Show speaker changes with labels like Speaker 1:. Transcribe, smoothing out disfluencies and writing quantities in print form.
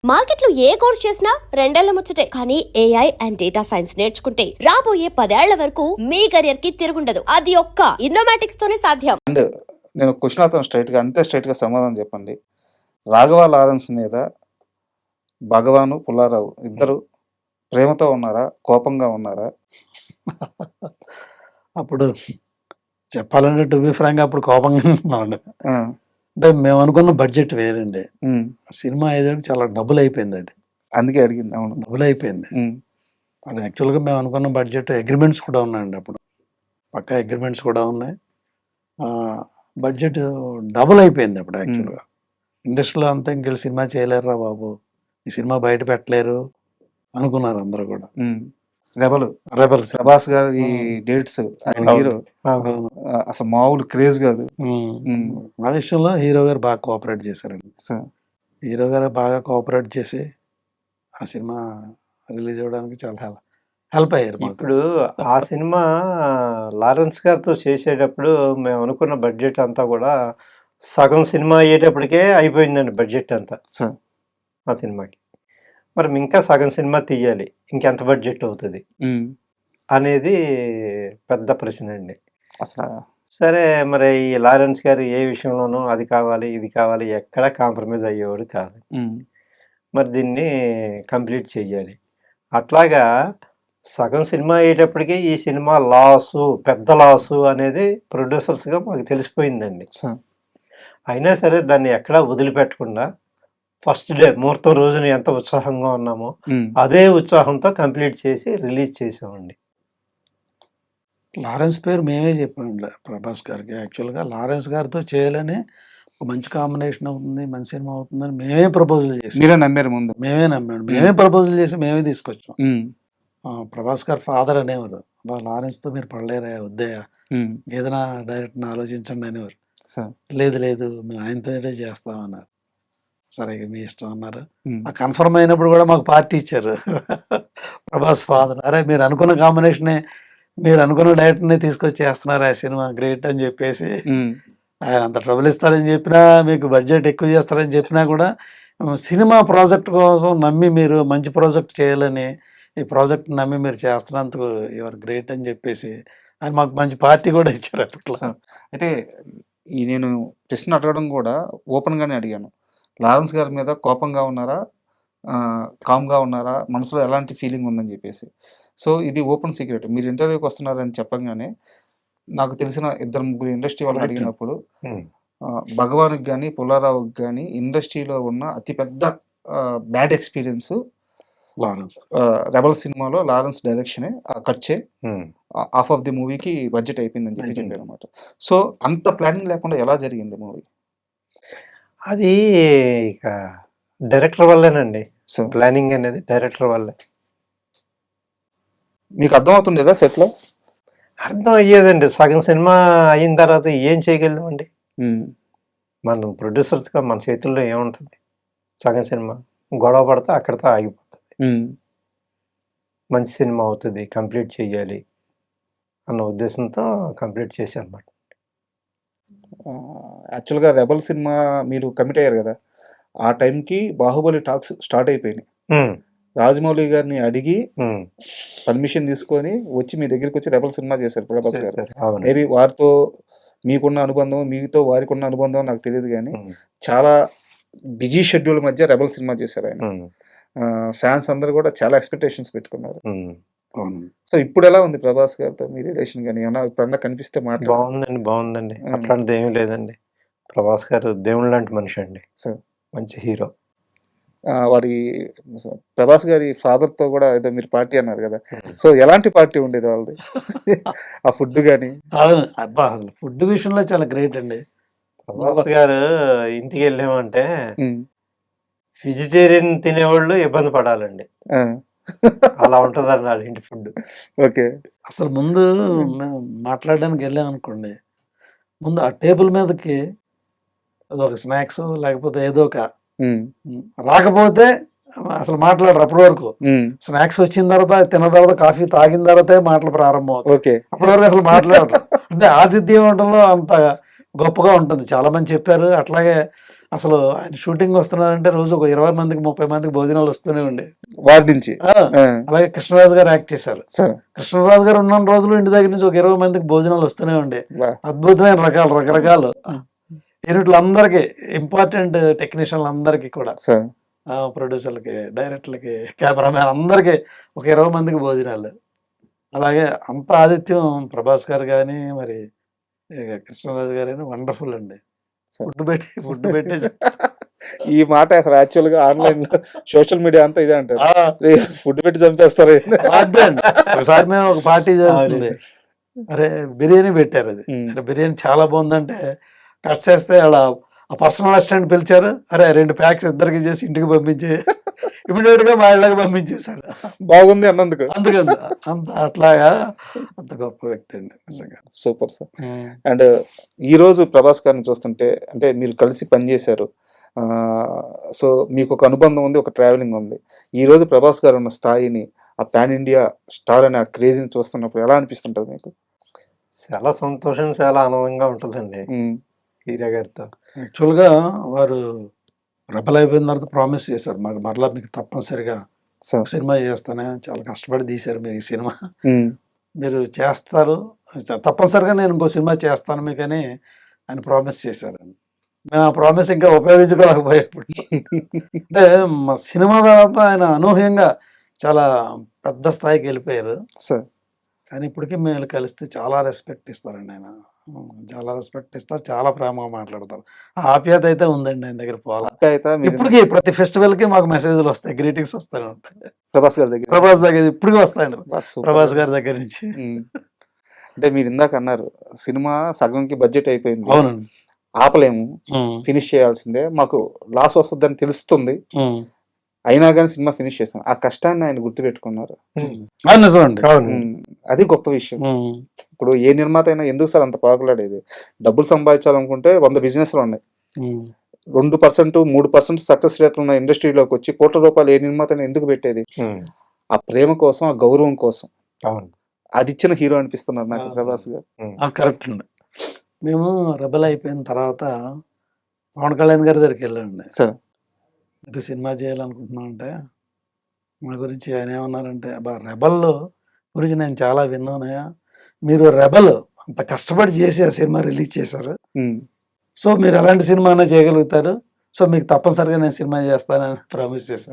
Speaker 1: మార్కెట్లో ఏ కోర్స్ చేసినా రెండేళ్ల ముచ్చటే. కానీ ఏఐ అండ్ డేటా సైన్స్ నేర్చుకుంటే రాబోయే 10 ఏళ్ల వరకు మీ కెరియర్ కి తిరుగుండదు. అది ఒక్క ఇన్నోమాటిక్స్ తోనే సాధ్యం.
Speaker 2: అండ్ నేను క్వశ్చన్ అతను స్ట్రైట్ గా సమాధానం చెప్పండి. రాఘవ లారెన్స్ మీద భగవాను పుల్లారావు ఇద్దరు ప్రేమతో ఉన్నారా, కోపంగా ఉన్నారా?
Speaker 3: అప్పుడు చెప్పాలంటే టు బి ఫ్రాంక్ అప్పుడు కోపంగా ఉన్నామండి.
Speaker 2: ఆ,
Speaker 3: అంటే మేము అనుకున్న బడ్జెట్ వేరండి.
Speaker 2: ఉమ్,
Speaker 3: సినిమా అయ్యేదానికి చాలా డబుల్ అయిపోయింది. అది
Speaker 2: అందుకే అడిగింది. అవును.
Speaker 3: డబుల్ అయిపోయింది.
Speaker 2: ఉమ్,
Speaker 3: అది యాక్చువల్గా మేము అనుకున్న బడ్జెట్ అగ్రిమెంట్స్ కూడా ఉన్నాయండి. అప్పుడు పక్కా అగ్రిమెంట్స్ కూడా ఉన్నాయి. బడ్జెట్ డబుల్ అయిపోయింది అప్పుడు. యాక్చువల్గా ఇండస్ట్రీలో అంతా ఇంకెళ్ళి సినిమా చేయలేరురా బాబు, ఈ సినిమా బయట పెట్టలేరు అనుకున్నారు అందరూ కూడా.
Speaker 2: ఉమ్. Rebel
Speaker 3: rebels.
Speaker 2: ప్రభాస్ గారి డేట్స్, ఆయన హీరో అసలు మామూలు క్రేజ్ కాదు.
Speaker 3: ఆ విషయంలో హీరో గారు బాగా కోఆపరేట్ చేశారండి.
Speaker 2: సో
Speaker 3: హీరో గారు బాగా కోఆపరేట్ చేసి ఆ సినిమా రిలీజ్ అవ్వడానికి చాలా హెల్ప్ అయ్యారు మాకు.
Speaker 4: ఇప్పుడు ఆ సినిమా లారెన్స్ గారితో చేసేటప్పుడు మేము అనుకున్న బడ్జెట్ అంతా కూడా సగం సినిమా అయ్యేటప్పటికే అయిపోయిందండి బడ్జెట్ అంతా
Speaker 2: సో
Speaker 4: ఆ సినిమాకి. మరి ఇంకా సగం సినిమా తీయాలి, ఇంకెంత బడ్జెట్ అవుతుంది
Speaker 2: ఉమ్,
Speaker 4: అనేది పెద్ద ప్రశ్న అండి.
Speaker 2: అసలు
Speaker 4: సరే, మరి ఈ లారెన్స్ గారు ఏ విషయంలోనూ అది కావాలి ఇది కావాలి ఎక్కడ కాంప్రమైజ్ అయ్యేవాడు కాదు.
Speaker 2: ఉమ్,
Speaker 4: మరి దీన్ని కంప్లీట్ చేయాలి. అట్లాగా సగం సినిమా అయ్యేటప్పటికి ఈ సినిమా లాసు, పెద్ద లాసు అనేది ప్రొడ్యూసర్స్గా మాకు తెలిసిపోయిందండి.
Speaker 2: సో
Speaker 4: అయినా సరే దాన్ని ఎక్కడా వదిలిపెట్టకుండా ఫస్ట్ డే ముహూర్తం రోజున ఎంత ఉత్సాహంగా ఉన్నామో
Speaker 2: ఉమ్,
Speaker 4: అదే ఉత్సాహంతో కంప్లీట్ చేసి రిలీజ్ చేసామండి.
Speaker 3: లారెన్స్ పేరు మేమే చెప్పాము ప్రభాస్ గారికి. యాక్చువల్గా లారెన్స్ గారితో చేయాలని ఒక మంచి కాంబినేషన్ అవుతుంది, మంచి సినిమా అవుతుందని మేమే ప్రపోజల్ చేసాం.
Speaker 2: మీరే నమ్మారు ముందు?
Speaker 3: మేమే నమ్మాడు, మేమే ప్రపోజల్ చేసి మేమే తీసుకొచ్చాం.
Speaker 2: ఉమ్,
Speaker 3: ప్రభాస్ గారు ఫాదర్ అనేవారు, బా లారెన్స్తో మీరు పడలేరా, వద్దయా,
Speaker 2: ఉమ్,
Speaker 3: ఏదైనా డైరెక్ట్ని ఆలోచించండి అనేవారు.
Speaker 2: సో
Speaker 3: లేదు లేదు మేము ఆయనతోనే చేస్తామన్నారు. సరే ఇక మీ ఇష్టం అన్నారు.
Speaker 2: ఉమ్,
Speaker 3: ఆ కన్ఫర్మ్ అయినప్పుడు కూడా మాకు పార్టీ ఇచ్చారు ప్రభాస్ ఫాదర్. అరే మీరు అనుకున్న కాంబినేషనే, మీరు అనుకున్న డైరెక్టర్ని తీసుకొచ్చి చేస్తున్నారు ఆ సినిమా, గ్రేట్ అని చెప్పేసి.
Speaker 2: ఉమ్,
Speaker 3: ఆయన అంత ట్రబుల్ ఇస్తారని చెప్పినా, మీకు బడ్జెట్ ఎక్కువ చేస్తారని చెప్పినా కూడా సినిమా ప్రాజెక్ట్ కోసం నమ్మి మీరు మంచి ప్రాజెక్ట్ చేయాలని, ఈ ప్రాజెక్ట్ నమ్మి మీరు చేస్తున్నందుకు యువర్ గ్రేట్ అని చెప్పేసి ఆయన మాకు మంచి పార్టీ కూడా ఇచ్చారు అప్పట్లో.
Speaker 2: సో అయితే ఈ నేను ప్రశ్న అడగడం కూడా ఓపెన్ గానే అడిగాను. లారెన్స్ గారి మీద కోపంగా ఉన్నారా, కామ్గా ఉన్నారా, మనసులో ఎలాంటి ఫీలింగ్ ఉందని చెప్పేసి. సో ఇది ఓపెన్ సీక్రెట్. మీరు ఇంటర్వ్యూకి వస్తున్నారని చెప్పగానే నాకు తెలిసిన 2-3 ఇండస్ట్రీ వాళ్ళని
Speaker 3: Correct.
Speaker 2: అడిగినప్పుడు భగవాన్కి కానీ పుల్లారావుకి కానీ ఇండస్ట్రీలో ఉన్న అతిపెద్ద బ్యాడ్ ఎక్స్పీరియన్స్
Speaker 3: లారెన్స్
Speaker 2: రెబల్ సినిమాలో లారెన్స్ డైరెక్షనే, ఖర్చే
Speaker 4: ఉమ్.
Speaker 2: హాఫ్ ఆఫ్ ది మూవీకి బడ్జెట్ అయిపోయిందని చెప్పి
Speaker 3: అయిపోయింది.
Speaker 2: చెప్పారు అనమాట. సో అంత ప్లానింగ్ లేకుండా ఎలా జరిగింది మూవీ?
Speaker 4: అది ఇక డైరెక్టర్ వల్లేనండి.
Speaker 2: సో
Speaker 4: ప్లానింగ్ అనేది డైరెక్టర్ వల్లే.
Speaker 2: మీకు అర్థమవుతుండేదా సెట్లో?
Speaker 4: అర్థం అయ్యేదండి. సగం సినిమా అయిన తర్వాత ఏం చేయగలమండి మనం ప్రొడ్యూసర్స్గా? మన చేతుల్లో ఏముంటుంది? సగం సినిమా గొడవ పడితే అక్కడితో ఆగిపోతుంది. మంచి సినిమా అవుతుంది, కంప్లీట్ చేయాలి అన్న ఉద్దేశంతో కంప్లీట్ చేశాను అన్నమాట.
Speaker 2: యాక్చువల్గా రెబల్ సినిమా మీరు కమిట్ అయ్యారు కదా, ఆ టైంకి బాహుబలి టాక్స్ స్టార్ట్ అయిపోయినాయి.
Speaker 4: ఉమ్,
Speaker 2: రాజమౌళి గారిని అడిగి
Speaker 4: ఉమ్,
Speaker 2: పర్మిషన్ తీసుకొని వచ్చి మీ దగ్గరికి వచ్చి రెబల్ సినిమా చేశారు ప్రభాస్ గారు.
Speaker 4: చేశారు. అవును.
Speaker 2: మేబీ వారితో మీకున్న అనుబంధం, మీతో వారికి ఉన్న అనుబంధం నాకు తెలియదు కానీ
Speaker 4: ఉమ్,
Speaker 2: చాలా బిజీ షెడ్యూల్ మధ్య రెబల్ సినిమా చేశారు ఆయన.
Speaker 4: ఉమ్,
Speaker 2: ఫ్యాన్స్ అందరూ కూడా చాలా ఎక్స్పెక్టేషన్స్ పెట్టుకున్నారు.
Speaker 4: ఉమ్.
Speaker 2: సో ఇప్పుడు ఎలా ఉంది ప్రభాస్ గారితో మీ రిలేషన్? కానీ ఏమన్నా ఇప్పుడన్నా కనిపిస్తే మాట్లాడు.
Speaker 4: బాగుందండి, బాగుందండి. అట్లాంటిది ఏమీ లేదండి. ప్రభాస్ గారు దేవుడు లాంటి మనిషి అండి,
Speaker 2: సో
Speaker 4: మంచి హీరో.
Speaker 2: వారి ప్రభాస్ గారి ఫాదర్ తో కూడా ఏదో మీరు పార్టీ అన్నారు కదా, సో ఎలాంటి పార్టీ ఉండేది వాళ్ళది? ఆ ఫుడ్ కానీ?
Speaker 3: అవును అబ్బా, అసలు ఫుడ్ విషయంలో చాలా గ్రేట్ అండి.
Speaker 4: ప్రభాస్ గారు ఇంటికి వెళ్ళామంటే వెజిటేరియన్ తినేవాళ్ళు ఇబ్బంది పడాలండి, అలా ఉంటుంది అన్నాడు ఇంటి ఫుడ్.
Speaker 2: ఓకే.
Speaker 3: అసలు ముందు మేము మాట్లాడడానికి వెళ్ళాం అనుకోండి, ముందు ఆ టేబుల్ మీదకి అదొక స్నాక్స్ లేకపోతే ఏదో ఒక రాకపోతే అసలు మాట్లాడరు అప్పటి వరకు. స్నాక్స్ వచ్చిన తర్వాత, తిన్న తర్వాత, కాఫీ తాగిన తర్వాతే మాటలు ప్రారంభం అవుతాయి.
Speaker 2: ఓకే.
Speaker 3: అప్పటి వరకు అసలు మాట్లాడరు. అంటే ఆతిథ్యం ఉండడంలో అంత గొప్పగా ఉంటుంది. చాలా మంది చెప్పారు. అట్లాగే అసలు ఆయన షూటింగ్ వస్తున్నారంటే రోజు ఒక 20 మందికి 30 మందికి భోజనాలు వస్తూనే ఉండే.
Speaker 2: వాడి నుంచి
Speaker 3: అలాగే కృష్ణరాజు గారు యాక్ట్ చేశారు.
Speaker 2: సార్
Speaker 3: కృష్ణరాజు గారు ఉన్న రోజులు ఇంటి దగ్గర నుంచి ఒక 20 మందికి భోజనాలు వస్తూనే ఉండే. అద్భుతమైన రకరకాలు యూనిట్లు అందరికి, ఇంపార్టెంట్ టెక్నీషియన్లు అందరికి కూడా,
Speaker 2: సార్
Speaker 3: ప్రొడ్యూసర్లకి, డైరెక్టర్లకి, కెమెరామ్యాన్ అందరికి ఒక 20 మందికి భోజనాలు. అలాగే అంత ఆతిథ్యం ప్రభాస్ గారు కానీ మరి కృష్ణరాజు గారు కానీ వండర్ఫుల్ అండి. ఫుడ్ పెట్టి
Speaker 2: ఈ మాట అసలు యాక్చువల్ గా ఆన్లైన్ లో సోషల్ మీడియా అంతా ఇదే అంటారు, ఫుడ్ పెట్టి చంపేస్తారు.
Speaker 3: ఒకసారి మేము ఒక పార్టీ జరుగుతుంది, అరే బిర్యానీ పెట్టారు. అది అరే బిర్యానీ చాలా బాగుందంటే కట్ చేస్తే అలా ఆ పర్సనల్ అసిస్టెంట్ పిలిచారు, అరే 2 ప్యాక్స్ ఇద్దరికి చేసి ఇంటికి పంపించి ఇమీడియట్ గా మా ఇళ్ళకి పంపించేశాడు.
Speaker 2: బాగుంది అన్నందుకు.
Speaker 3: అందుకని అంత అట్లాగా అంత గొప్ప వ్యక్తి అండి నిజంగా.
Speaker 2: Super sir. అండ్ ఈ రోజు ప్రభాస్ గారిని చూస్తుంటే, అంటే మీరు కలిసి పనిచేశారు, సో మీకు ఒక అనుబంధం ఉంది, ఒక ట్రావెలింగ్ ఉంది. ఈ రోజు ప్రభాస్ గారు ఉన్న స్థాయిని, ఆ పాన్ ఇండియా స్టార్ అనే ఆ క్రేజ్ని చూస్తున్నప్పుడు ఎలా అనిపిస్తుంటది మీకు?
Speaker 4: చాలా సంతోషం, చాలా ఆనందంగా ఉంటుందండి హీరో గారితో.
Speaker 3: యాక్చువల్గా వారు రెబల్ అయిపోయిన తర్వాత ప్రామిస్ చేశారు, మాకు మరలా మీకు తప్పనిసరిగా సినిమా చేస్తానే, చాలా కష్టపడి తీశారు మీరు ఈ సినిమా, మీరు చేస్తారు తప్పనిసరిగా, నేను ఇంకో సినిమా చేస్తాను మీకు అని ఆయన ప్రామిస్ చేశారు. మేము ఆ ప్రామిస్ ఇంకా ఉపయోగించుకోలేకపోయేప్పుడు. అంటే మా సినిమా తర్వాత ఆయన అనూహ్యంగా చాలా పెద్ద స్థాయికి వెళ్ళిపోయారు
Speaker 2: సార్.
Speaker 3: కానీ ఇప్పటికీ మేము కలిస్తే చాలా రెస్పెక్ట్ ఇస్తారండి ఆయన, చాలా రెస్పెక్ట్ ఇస్తారు, చాలా ప్రేమగా మాట్లాడతారు. ఆ ఆప్యాయత అయితే ఉందండి ఆయన దగ్గర. ఇప్పటికీ ప్రతి ఫెస్టివల్ కి మాకు మెసేజ్లు వస్తాయి, గ్రీటింగ్స్ వస్తాయి ఉంటాయి ప్రభాస్ దగ్గర ఇప్పటికీ వస్తాయండి, ప్రభాస్ గారి దగ్గర నుంచి.
Speaker 2: అంటే మీరు ఇందాక అన్నారు సినిమా సగంకి బడ్జెట్ అయిపోయింది,
Speaker 3: అవునండి,
Speaker 2: ఆపలేము, ఫినిష్ చేయాల్సిందే, మాకు లాస్ వస్తుందని తెలుస్తుంది, అయినా కానీ సినిమా ఫినిష్ చేస్తాం. ఆ కష్టాన్ని ఆయన గుర్తుపెట్టుకున్నారు, అది గొప్ప విషయం. ఇప్పుడు ఏ నిర్మాత అయినా ఎందుకు సార్ అంత పాకులాడేది? డబ్బులు సంపాదించాలనుకుంటే 100 బిజినెస్లు ఉన్నాయి, 2% 3% సక్సెస్ రేట్ ఉన్న ఇండస్ట్రీలోకి వచ్చి కోట్ల రూపాయలు ఏ నిర్మాత అయినా ఎందుకు పెట్టేది? ఆ ప్రేమ కోసం, ఆ గౌరవం కోసం. అది ఇచ్చిన హీరో అనిపిస్తున్నారు నాకు ప్రభాస్ గారు.
Speaker 3: కరెక్ట్ అండి. మేము రెబల్ అయిపోయిన తర్వాత పవన్ కళ్యాణ్ గారి దగ్గరికి వెళ్ళండి
Speaker 2: సార్,
Speaker 3: ఇది సినిమా చేయాలనుకుంటున్నా అంటే మా గురించి ఆయన ఏమన్నారంటే, అబ్బా రెబల్ గురించి నేను చాలా విన్నానయ్యా, మీరు రెబల్ అంత కష్టపడి చేసి ఆ సినిమా రిలీజ్ చేశారు, సో మీరు ఎలాంటి సినిమా అయినా చేయగలుగుతారు, సో మీకు తప్పనిసరిగా నేను సినిమా చేస్తానని ప్రామిస్ చేశాను.